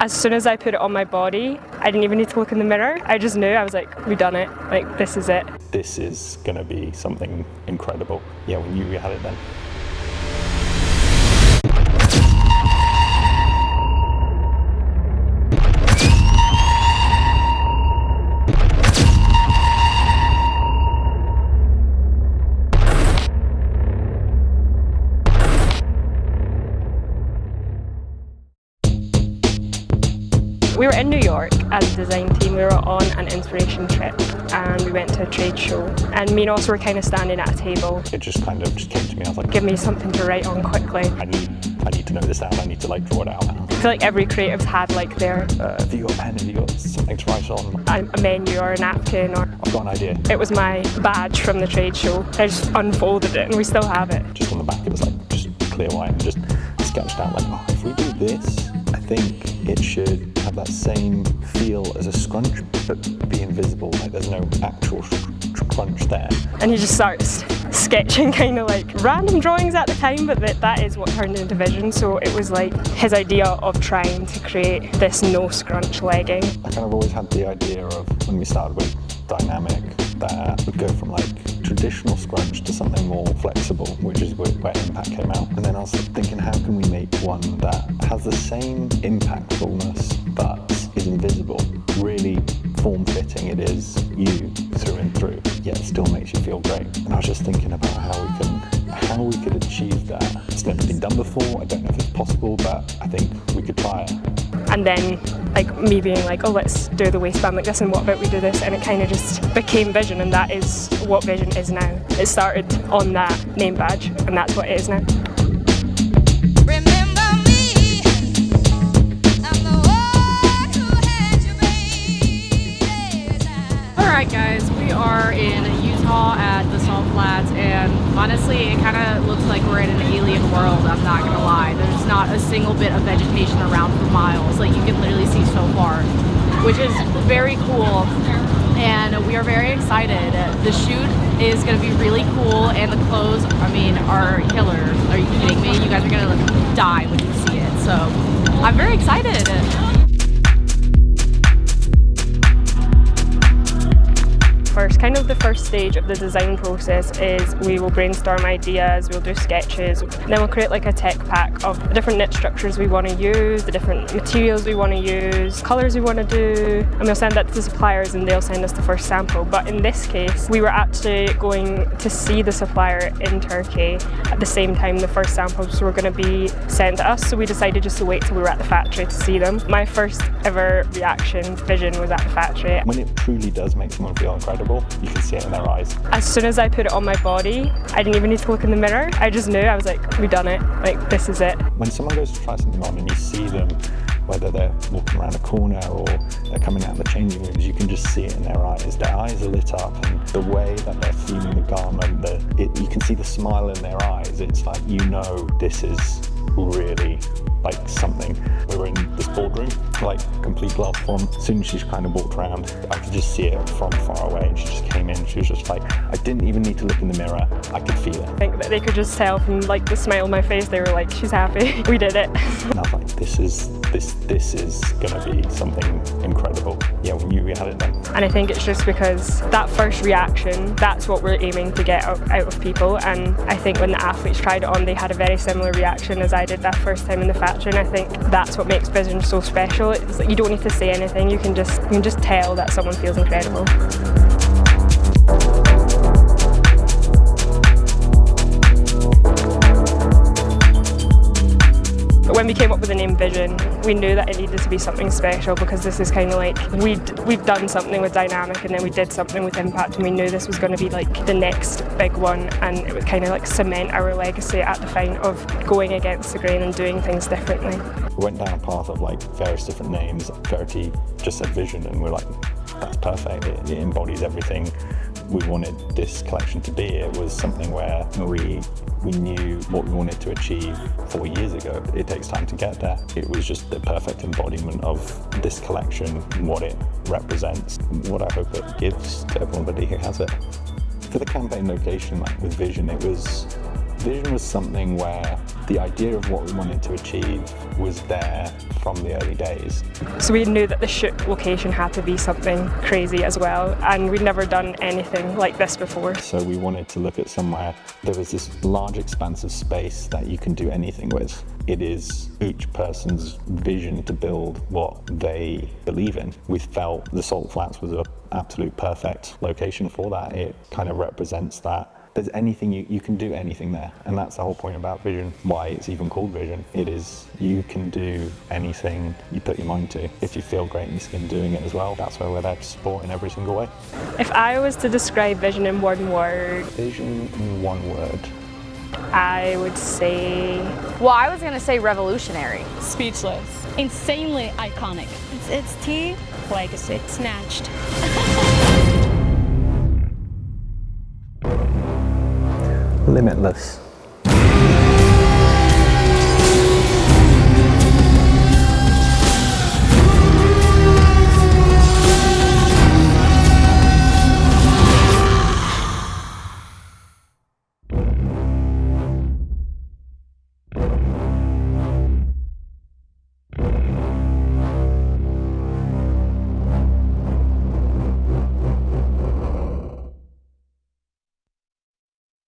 As soon as I put it on my body, I didn't even need to look in the mirror. I just knew, I was like, we done it. Like, this is it. This is gonna be something incredible. Yeah, we knew we had it then. We were in New York as a design team. We were on an inspiration trip and we went to a trade show, and me and Ross were kind of standing at a table. It just kind of came to me. I was like, give me something to write on quickly. I need to know this down. I need to like draw it out. I feel like every creative's had like their have you got a pen? Have you got something to write on? A menu or a napkin, or I've got an idea. It was my badge from the trade show. I just unfolded it and we still have it. Just on the back it was like just clear white, and just sketched out like, oh, if we do this, I think it should have that same feel as a scrunch, but be invisible, like there's no actual crunch there. And he just starts sketching kind of like random drawings at the time, but that is what turned into vision. So it was like his idea of trying to create this no scrunch legging. I kind of always had the idea of, when we started with dynamic, that would go from like traditional scrunch to something more flexible, which is where Impact came out. And then I was thinking, how can we make one that has the same impactfulness but is invisible, really form-fitting? It is you through and through, yet it still makes you feel great. And I was just thinking about how we could achieve that. It's never been done before. I don't know if it's possible, but I think we could try it. And then like me being like, oh, let's do the waistband like this, and what about we do this? And it kind of just became vision, and that is what vision is now. It started on that name badge, and that's what it is now. Alright guys, we are in Utah at the Salt Flats, and honestly it kind of looks like we're in an alien world, I'm not gonna lie. There's not a single bit of vegetation around for miles, like you can literally see so far, which is very cool, and we are very excited. The shoot is gonna be really cool, and the clothes, I mean, are killer. Are you kidding me? You guys are gonna die when you see it, so I'm very excited. Kind of the first stage of the design process is we will brainstorm ideas, we'll do sketches, then we'll create like a tech pack of the different knit structures we want to use, the different materials we want to use, colours we want to do, and we'll send that to the suppliers and they'll send us the first sample. But in this case, we were actually going to see the supplier in Turkey at the same time the first samples were going to be sent to us, so we decided just to wait till we were at the factory to see them. My first ever reaction, vision, was at the factory. When it truly does make someone feel incredible, you can see it in their eyes. As soon as I put it on my body, I didn't even need to look in the mirror. I just knew, I was like, we done it. Like, this is it. When someone goes to try something on and you see them, whether they're walking around a corner or they're coming out of the changing rooms, you can just see it in their eyes. Their eyes are lit up, and the way that they're feeling the garment, you can see the smile in their eyes. It's like, you know, this is really like something. We were in this boardroom, like complete glass form. As soon as she kind of walked around, I could just see it from far away, and she just came in. She was just like, I didn't even need to look in the mirror. I could feel it. I think that they could just tell from like the smile on my face. They were like, she's happy. We did it. And I was like, this is gonna be something incredible. Yeah, we knew we had it then. And I think it's just because that first reaction, that's what we're aiming to get out of people. And I think when the athletes tried it on, they had a very similar reaction as I did that first time in the factory. And I think that's what makes vision so special. It's like you don't need to say anything. You can just tell that someone feels incredible. When we came up with the name Vision, we knew that it needed to be something special, because this is kind of like, we've done something with Dynamic and then we did something with Impact, and we knew this was going to be like the next big one, and it would kind of like cement our legacy at DFYNE of going against the grain and doing things differently. We went down a path of like various different names. Verity just said Vision, and we're like, that's perfect. It embodies everything we wanted this collection to be. It was something where we knew what we wanted to achieve 4 years ago. It takes time to get there. It was just the perfect embodiment of this collection, what it represents, what I hope it gives to everybody who has it. For the campaign location, like with Vision, Vision was something where the idea of what we wanted to achieve was there from the early days. So we knew that the shoot location had to be something crazy as well, and we'd never done anything like this before. So we wanted to look at somewhere, there was this large expanse of space that you can do anything with. It is each person's vision to build what they believe in. We felt the Salt Flats was an absolute perfect location for that. It kind of represents that. There's anything, you can do anything there. And that's the whole point about vision, why it's even called vision. It is, you can do anything you put your mind to. If you feel great in your skin doing it as well, that's why we're there to support in every single way. If I was to describe vision in one word, Vision in one word. I would say... Well, I was gonna say revolutionary. Speechless. Insanely iconic. It's tea. Legacy. Snatched. Limitless.